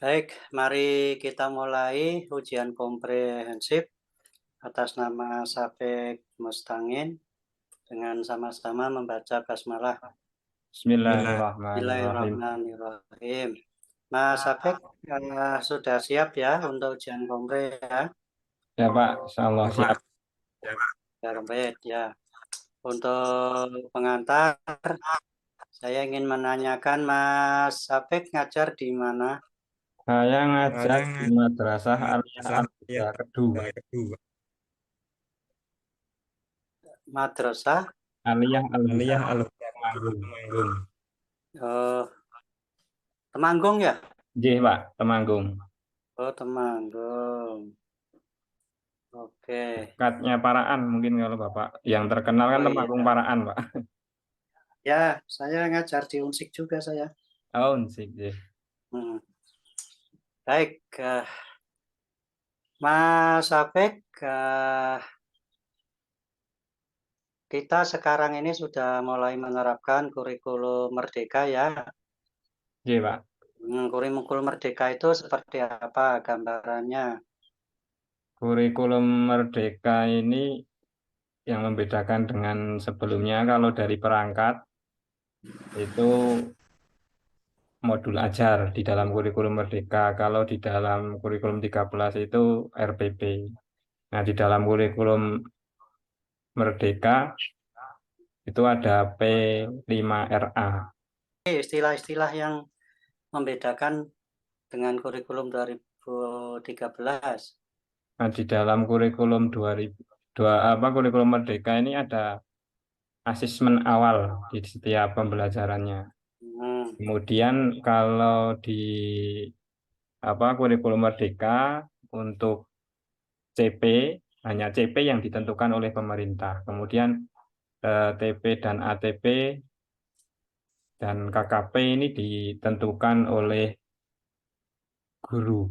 Baik, mari kita mulai ujian komprehensif atas nama Safek Mustangin dengan sama-sama membaca basmalah. Bismillahirrahmanirrahim. Bismillahirrahmanirrahim. Mas Safek sudah siap ya untuk ujian kompre ya? Ya Pak, insyaallah siap. Baik ya. Untuk pengantar, saya ingin menanyakan Mas Safek ngajar di mana? Saya ngajar di Madrasah Aliyah Al-Huda kedua. Madrasah Aliyah Al-Huda Temanggung. Temanggung ya? Nggih, Pak, Temanggung. Oh, Temanggung. Oke. Dekatnya Paraan mungkin kalau Bapak. Yang terkenal kan Oh iya. Temanggung Paraan, Pak. Ya, saya ngajar di Unsik juga saya. Oh, sih, nggih. Hmm. Baik, Mas Apek, kita sekarang ini sudah mulai menerapkan kurikulum Merdeka ya. Nggih, Pak. Kurikulum Merdeka itu seperti apa gambarannya? Kurikulum Merdeka ini yang membedakan dengan sebelumnya kalau dari perangkat itu modul ajar di dalam kurikulum Merdeka. Kalau di dalam kurikulum 13 itu RPP. Nah, di dalam kurikulum Merdeka itu ada P5RA. Istilah-istilah yang membedakan dengan kurikulum 2013. Nah, di dalam kurikulum 2002 kurikulum Merdeka ini ada asesmen awal di setiap pembelajarannya. Hmm. Kemudian kalau di kurikulum Merdeka untuk CP hanya CP yang ditentukan oleh pemerintah. Kemudian TP dan ATP dan KKP ini ditentukan oleh guru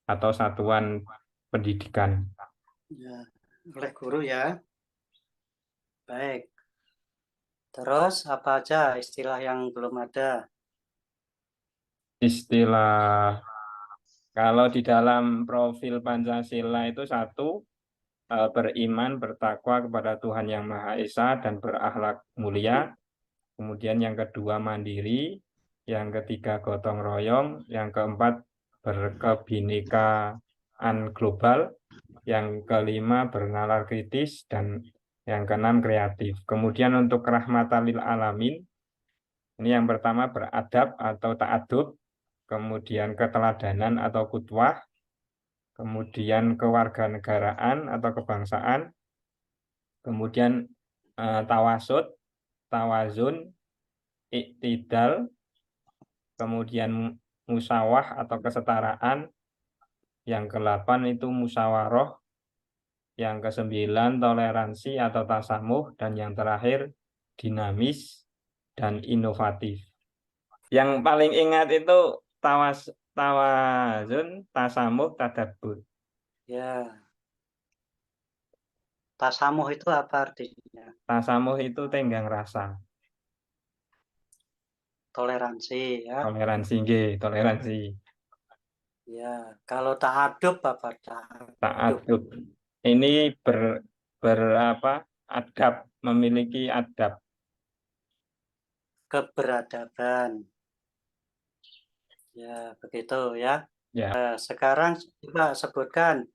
atau satuan pendidikan. Ya, oleh guru ya. Baik. Terus apa aja istilah yang belum ada? Istilah kalau di dalam profil Pancasila itu satu, beriman, bertakwa kepada Tuhan Yang Maha Esa dan berakhlak mulia. Kemudian yang kedua mandiri, yang ketiga gotong royong, yang keempat berkebinekaan global, yang kelima bernalar kritis, dan yang keenam kreatif. Kemudian untuk rahmatan lil alamin, ini yang pertama beradab atau ta'adub, kemudian keteladanan atau kutwah, kemudian kewarganegaraan atau kebangsaan, kemudian tawasud, tawazun, iktidal, kemudian musawah atau kesetaraan, yang ke-8 itu musyawarah, yang ke-9 toleransi atau tasamuh, dan yang terakhir dinamis dan inovatif. Yang paling ingat itu tawazun, tasamuh, tadabbur. Ya, tasamuh itu apa artinya? Tasamuh itu tenggang rasa. Toleransi ya. Toleransi, nggih, toleransi. Ya, kalau ta'adub apa ta'adub? Ta'adub. Ini berapa? Adab, memiliki adab. Keberadaban. Ya, begitu ya. Ya, Sekarang coba sebutkan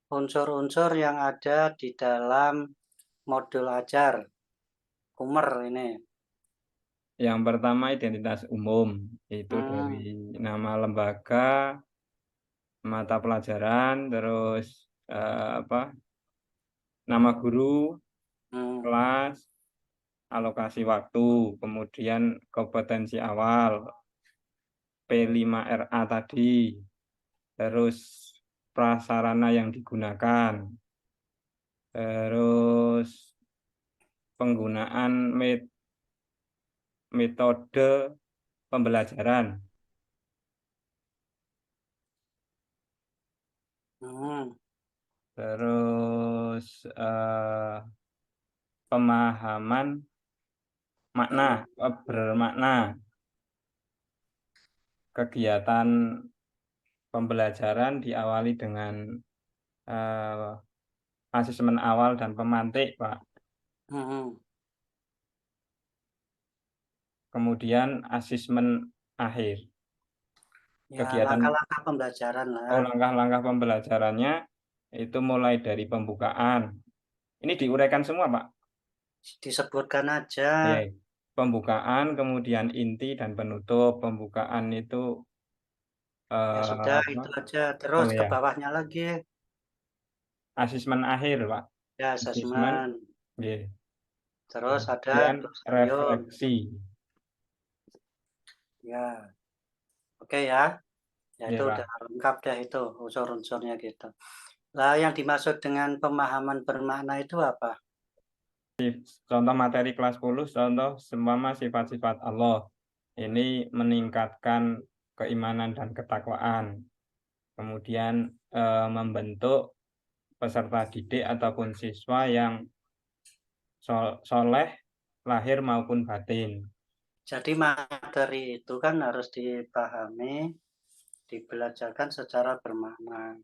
unsur-unsur yang ada di dalam modul ajar Kumer ini. yang pertama identitas umum, itu dari Hmm, nama lembaga, mata pelajaran, terus nama guru, hmm, kelas, alokasi waktu, kemudian kompetensi awal, P5RA tadi, terus prasarana yang digunakan, terus penggunaan metode pembelajaran, hmm, terus pemahaman makna, hmm. bermakna, kegiatan pembelajaran diawali dengan asesmen awal dan pemantik, Pak. Kemudian asesmen akhir. Ya, Kegiatan langkah-langkah pembelajaran lah. langkah-langkah pembelajarannya itu mulai dari pembukaan. Ini diuraikan semua, Pak. Disebutkan aja. Oke. Pembukaan, kemudian inti dan penutup. Pembukaan itu Ya sudah, apa? itu aja. Terus Oh ke ya, bawahnya lagi. asesmen akhir, Pak. Ya, Asesmen, asesmen. oke. Terus ada Kemudian glosarium. refleksi. Ya, oke ya. Ya Ya, itu udah Pak. lengkap deh itu unsur-unsurnya gitu. Lah yang dimaksud dengan pemahaman bermakna itu apa? Contoh materi kelas 10, contoh seumpama sifat-sifat Allah. Ini meningkatkan keimanan dan ketakwaan. Kemudian membentuk peserta didik ataupun siswa yang soleh lahir maupun batin. Jadi materi itu kan harus dipahami, dibelajarkan secara bermakna.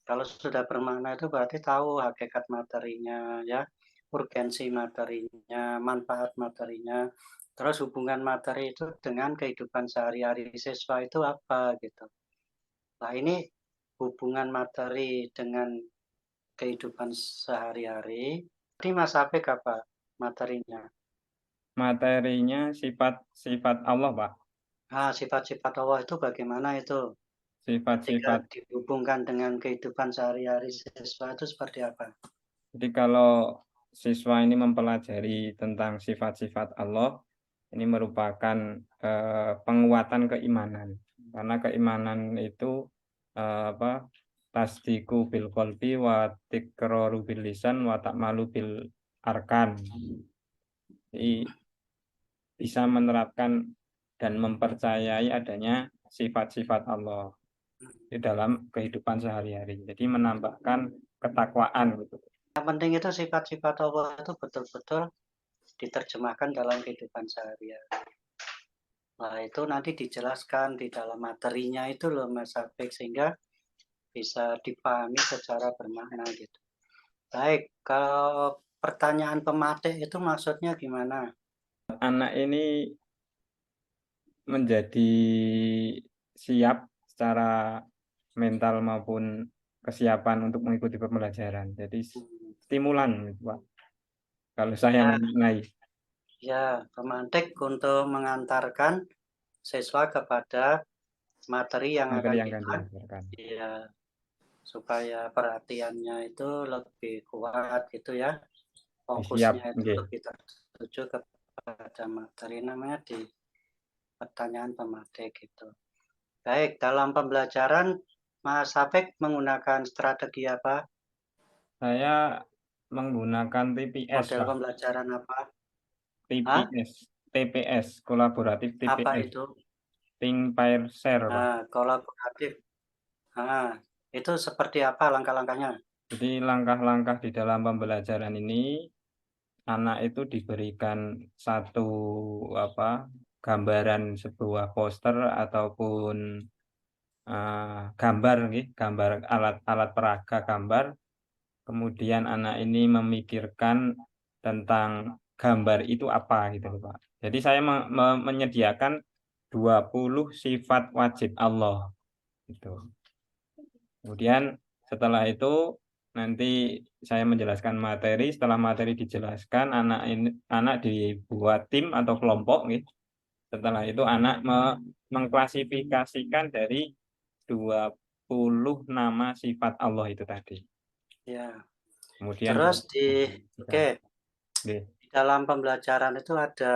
Kalau sudah bermakna itu berarti tahu hakikat materinya ya, urgensi materinya, manfaat materinya, terus hubungan materi itu dengan kehidupan sehari-hari siswa itu apa gitu. Nah ini hubungan materi dengan kehidupan sehari-hari. Ini Mas Apik apa materinya? Materinya sifat-sifat Allah, Pak. Nah, sifat-sifat Allah itu bagaimana itu? Ketika Sifat-sifat. dihubungkan dengan kehidupan sehari-hari siswa itu seperti apa? Jadi kalau siswa ini mempelajari tentang sifat-sifat Allah, ini merupakan penguatan keimanan. Karena keimanan itu apa? Tasdiku bil qalbi wa tikraru bil lisan wa ta'malu bil arkan. Jadi bisa menerapkan dan mempercayai adanya sifat-sifat Allah di dalam kehidupan sehari-hari. Jadi menambahkan ketakwaan gitu. Yang penting itu sifat-sifat Allah itu betul-betul diterjemahkan dalam kehidupan sehari-hari. Nah, itu nanti dijelaskan di dalam materinya itu loh Mas Apik, sehingga bisa dipahami secara bermakna gitu. Baik, kalau pertanyaan pematik itu maksudnya gimana? Anak ini menjadi siap secara mental maupun kesiapan untuk mengikuti pembelajaran. Jadi stimulan, gitu, Pak. Kalau saya Ya, memaknai ya, pemantik untuk mengantarkan siswa kepada materi yang materi akan yang akan kita, diajarkan. ya, supaya perhatiannya itu lebih kuat gitu ya, Siap, fokusnya itu okay. lebih tertuju kepada materi, namanya di pertanyaan pematik gitu. Baik, dalam pembelajaran Mas Apik menggunakan strategi apa? Saya menggunakan TPS, Model Pak. pembelajaran apa? Hah? TPS, TPS, kolaboratif Apa TPS, itu? Think, Pair, Share, Pak. Nah, kolaboratif. Nah, itu seperti apa langkah-langkahnya? Jadi langkah-langkah di dalam pembelajaran ini anak itu diberikan satu apa gambaran sebuah poster ataupun gambar, gambar alat-alat peraga gambar. Kemudian anak ini memikirkan tentang gambar itu apa gitu loh, Pak. Jadi saya menyediakan 20 sifat wajib Allah gitu. Kemudian setelah itu nanti saya menjelaskan materi. Setelah materi dijelaskan, anak dibuat tim atau kelompok, gitu. Setelah itu anak mengklasifikasikan dari 20 nama sifat Allah itu tadi. Ya. Kemudian Terus diaplikasikan. oke, Oke. di dalam pembelajaran itu ada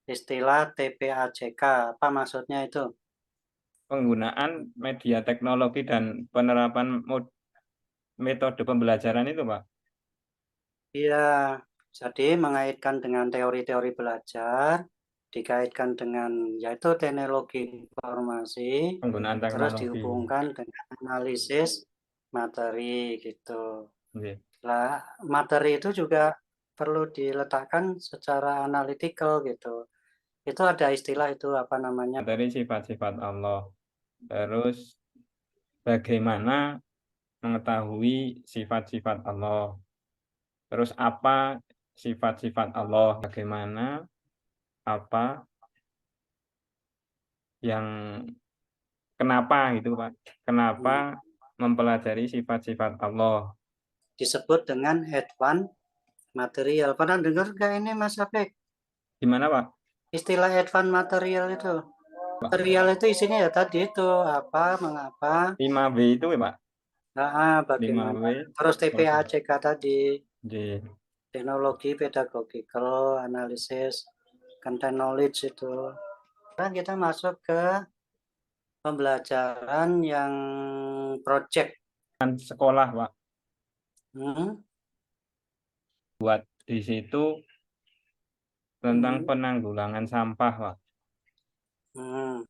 istilah TPAJK. Apa maksudnya itu? Penggunaan media teknologi dan penerapan metode pembelajaran itu, Pak. Iya, jadi mengaitkan dengan teori-teori belajar, dikaitkan dengan yaitu teknologi informasi, Penggunaan terus teknologi. dihubungkan dengan analisis materi gitu. Oke. Lah, materi itu juga perlu diletakkan secara analytical gitu. Itu ada istilah itu apa namanya? Dari sifat-sifat Allah. Terus bagaimana mengetahui sifat-sifat Allah. Terus apa sifat-sifat Allah? Bagaimana apa yang kenapa gitu Pak? Kenapa Hmm. mempelajari sifat-sifat Allah? Disebut dengan advance material. Pernah dengar nggak ini Mas Apik? Gimana Pak? Istilah advance material itu. Material itu isinya ya tadi itu apa, mengapa, 5W itu ya Pak? bagaimana. 5W Terus proses. TPACK tadi, J. teknologi pedagogical analysis, content knowledge itu. Sekarang kita masuk ke pembelajaran yang project. Sekolah Pak. Hmm, Buat di situ tentang hmm, penanggulangan sampah Pak. hmm.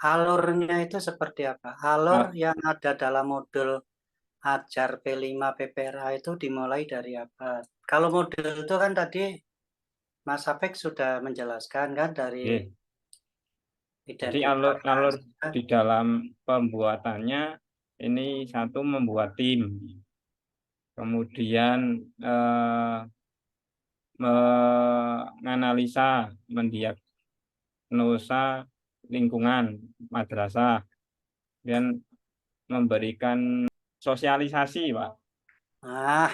Alurnya itu seperti apa? Alur Al- yang ada dalam modul ajar P5 PPRA itu dimulai dari apa? Kalau modul itu kan tadi Mas Apek sudah menjelaskan kan dari J. Jadi alur identitas. di dalam pembuatannya ini satu membuat tim, kemudian menganalisa, mendiagnosa lingkungan madrasah, dan memberikan sosialisasi, Pak.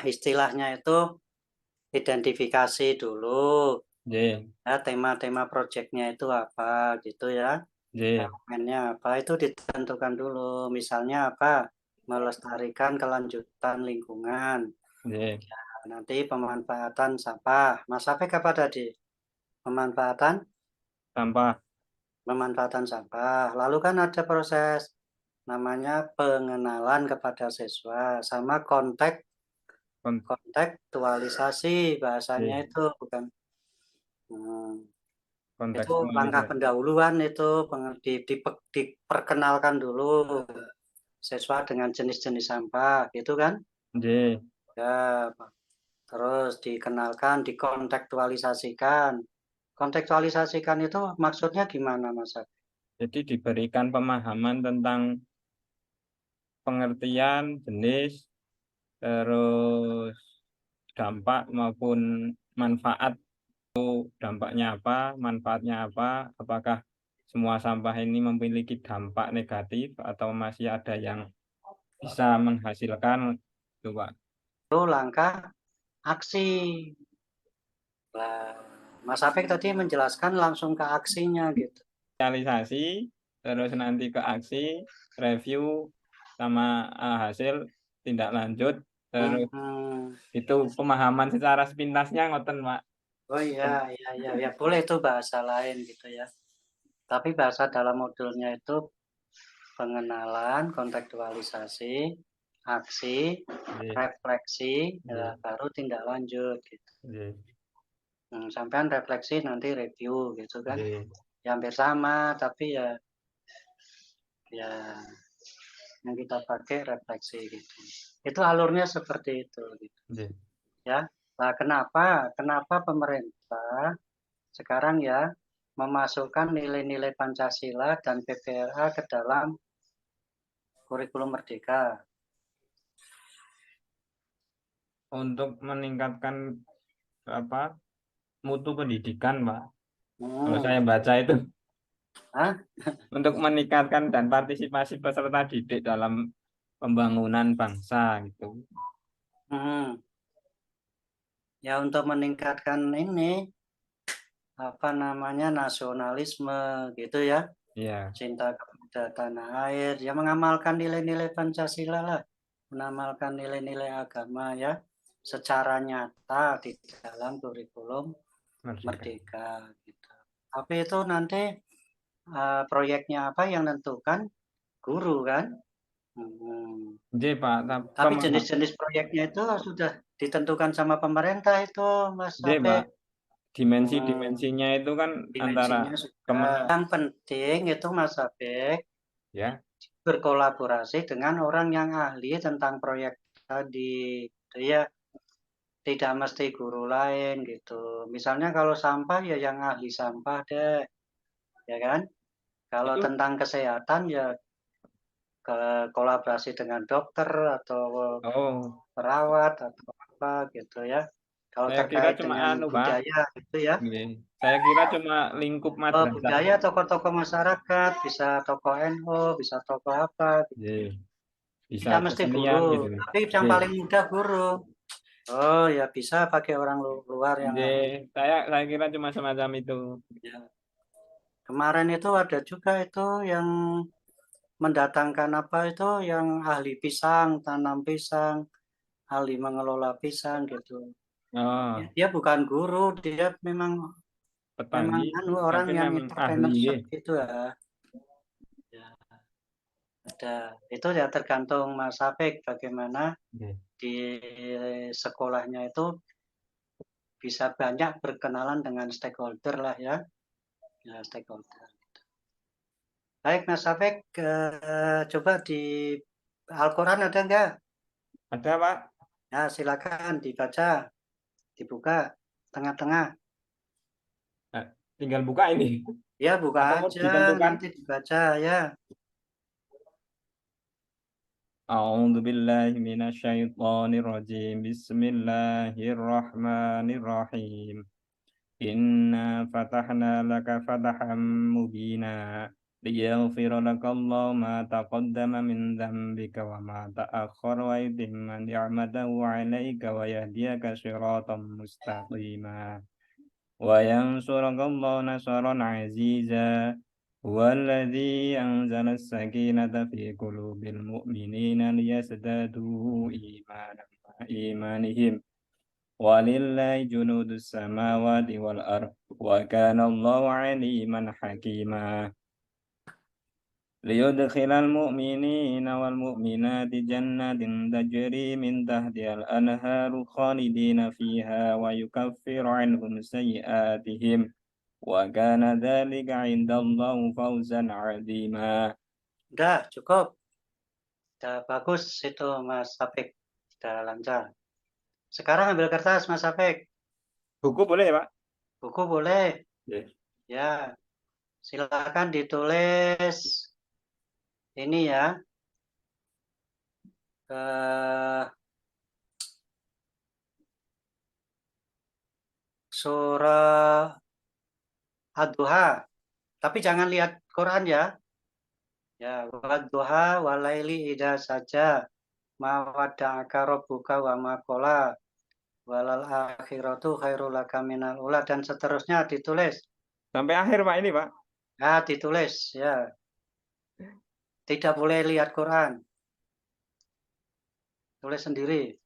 Istilahnya itu identifikasi dulu. J, Ya, tema-tema proyeknya itu apa gitu ya. J, Elemennya apa itu ditentukan dulu. Misalnya apa? Melestarikan kelanjutan lingkungan. J, Nanti pemanfaatan sampah. Mas Apek apa tadi? Pemanfaatan sampah, pemanfaatan sampah. Lalu kan ada proses namanya pengenalan kepada siswa sama kon- kontekstualisasi bahasanya J, itu bukan. Hmm, itu langkah kontekstualisasi, pendahuluan itu diperkenalkan dulu siswa dengan jenis-jenis sampah gitu kan. J. Ya, terus dikenalkan, dikontekstualisasikan. Kontekstualisasikan itu maksudnya gimana Mas? Jadi diberikan pemahaman tentang pengertian, jenis, terus dampak maupun manfaat. Dampaknya apa, manfaatnya apa, apakah semua sampah ini memiliki dampak negatif atau masih ada yang bisa menghasilkan itu Pak. Itu langkah aksi. Nah, Mas Apek tadi menjelaskan langsung ke aksinya gitu. Realisasi, terus nanti ke aksi, review, sama hasil tindak lanjut, terus Hmm. itu pemahaman secara sepintasnya ngoten Pak. Oh iya, iya, iya, ya boleh itu bahasa lain gitu ya. Tapi bahasa dalam modulnya itu pengenalan, kontekstualisasi, aksi, Iya, refleksi, ya, iya, baru tindak lanjut gitu. iya, Sampean refleksi nanti review gitu kan. iya, Ya hampir sama, tapi ya ya yang kita pakai refleksi gitu. Itu alurnya seperti itu gitu. iya. Ya. Nah, kenapa pemerintah sekarang ya memasukkan nilai-nilai Pancasila dan PPRA ke dalam kurikulum Merdeka. Untuk meningkatkan apa mutu pendidikan Pak. Kalau Hmm. saya baca itu Hah? untuk meningkatkan dan partisipasi peserta didik dalam pembangunan bangsa gitu. Hmm. Ya untuk meningkatkan ini apa namanya nasionalisme gitu ya, Iya, cinta kepada tanah air, ya mengamalkan nilai-nilai Pancasila lah, mengamalkan nilai-nilai agama ya secara nyata di dalam kurikulum merdeka. Merdeka gitu. Tapi itu nanti proyeknya apa yang nentukan guru kan. Hmm. Jadi Pak, Tapi jenis-jenis proyeknya itu sudah ditentukan sama pemerintah itu, Mas jadi Pak, Apek. Hmm. dimensi-dimensinya itu kan antara Dimensinya sudah. kemenang Yang penting itu Mas Apek ya, berkolaborasi dengan orang yang ahli tentang proyek tadi. Gitu ya, tidak mesti guru lain gitu. Misalnya kalau sampah ya yang ahli sampah deh, ya kan? Kalau Itu tentang kesehatan ya kolaborasi dengan dokter atau oh, perawat atau apa gitu ya. Kalau saya kira terkait cuma dengan anu, Pak. budaya gitu ya. Nggih. Saya kira cuma lingkup Oh, madrasah. budaya tokoh-tokoh masyarakat, bisa tokoh NU, bisa tokoh apa gitu. Nggih. Bisa Tidak mesti kesenian guru, gitu. tapi yang Nggih. paling mudah guru. Oh ya bisa pakai orang luar yang Nggih. ahli. Saya kira cuma semacam itu. Ya. Kemarin itu ada juga itu yang mendatangkan apa itu yang ahli pisang, tanam pisang, ahli mengelola pisang gitu. Oh, Dia bukan guru, dia memang petani, anu orang tapi yang memang ahli. entrepreneurship Nggih. itu ya. Ya, ada. Itu ya tergantung Mas Apik bagaimana Nggih. di sekolahnya itu bisa banyak berkenalan dengan stakeholder lah ya. Ya, stakeholder. Baik Mas Apik, coba di Al-Quran ada enggak? Ada, Pak? Ya, silakan dibaca, dibuka tengah-tengah. Nah, tinggal buka ini. Ya, buka Atau mau aja, ditentukan? nanti dibaca ya. أعوذ بالله من الشيطان الرجيم بسم الله الرحمن الرحيم إنا فتحنا لك فتحا مبينا ليغفر لك الله ما تقدم من ذنبك وما تأخر ويتم نعمته عليك ويهديك صراطا مستقيما وينصرك الله نصرا عزيزا هو الذي أنزل السكينة في قلوب المؤمنين ليزدادوا إيمانا مع إيمانهم ولله جنود السماوات والأرض وكان الله عليما حكيما ليدخل المؤمنين والمؤمنات جنات تجري من تحتها الأنهار خالدين فيها ويكفر عنهم سيئاتهم وكان ذلك عند الله فوزا عظيما. Udah, cukup. Udah bagus itu Mas Apik. Sudah lancar. Sekarang ambil kertas Mas Apik. Buku boleh, Pak? Buku boleh. Yes. Ya, silakan ditulis ini ya. Eh, surah Ad-Duha. Tapi jangan lihat Quran ya. Ya, Wad-Duha walaili idza saja. Ma wadda'aka rabbuka wa ma qala. Walal akhiratu khairul laka minal ula dan seterusnya ditulis. Sampai akhir, Pak, ini, Pak. Ya, ditulis ya. Tidak boleh lihat Quran. Tulis sendiri.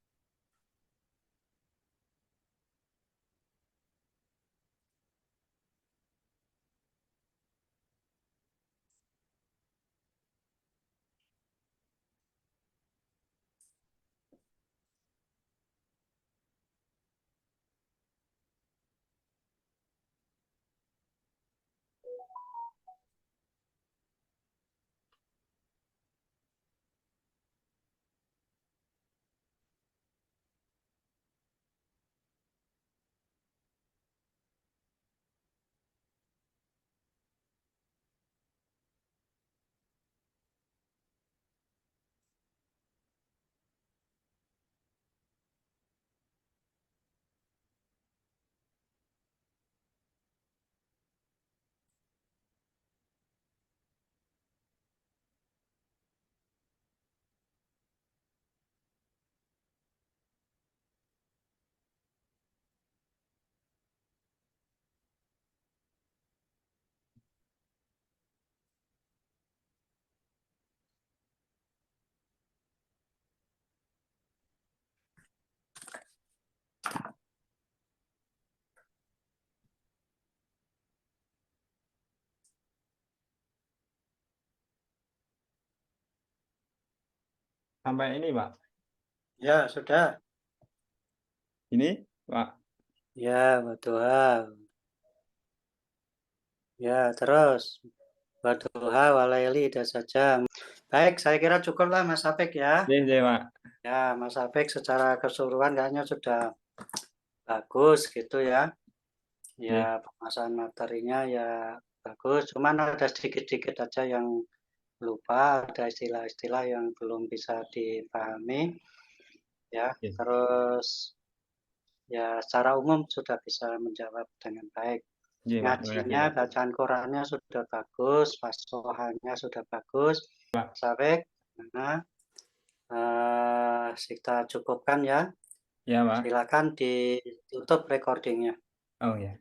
Sampai ini, Pak. Ya, sudah. Ini, Pak. Ya, Wadduha. Ya, terus. Wadduha walaili idza saja. Baik, saya kira cukup lah Mas Apik ya. Ini, Pak. Ya, Mas Apik secara keseluruhan kayaknya sudah bagus gitu ya. Nggih, Ya pemasaran materinya ya bagus, cuman ada sedikit-sedikit aja yang lupa, ada istilah-istilah yang belum bisa dipahami ya. nggih. Terus ya secara umum sudah bisa menjawab dengan baik. Nggih, Pak. Terima kasih, Ngajinya, Pak. bacaan Qurannya sudah bagus, fasohannya sudah bagus. Pak. Sampai nah, kita cukupkan ya. Ya, Pak. Silakan ditutup recordingnya. Oh ya.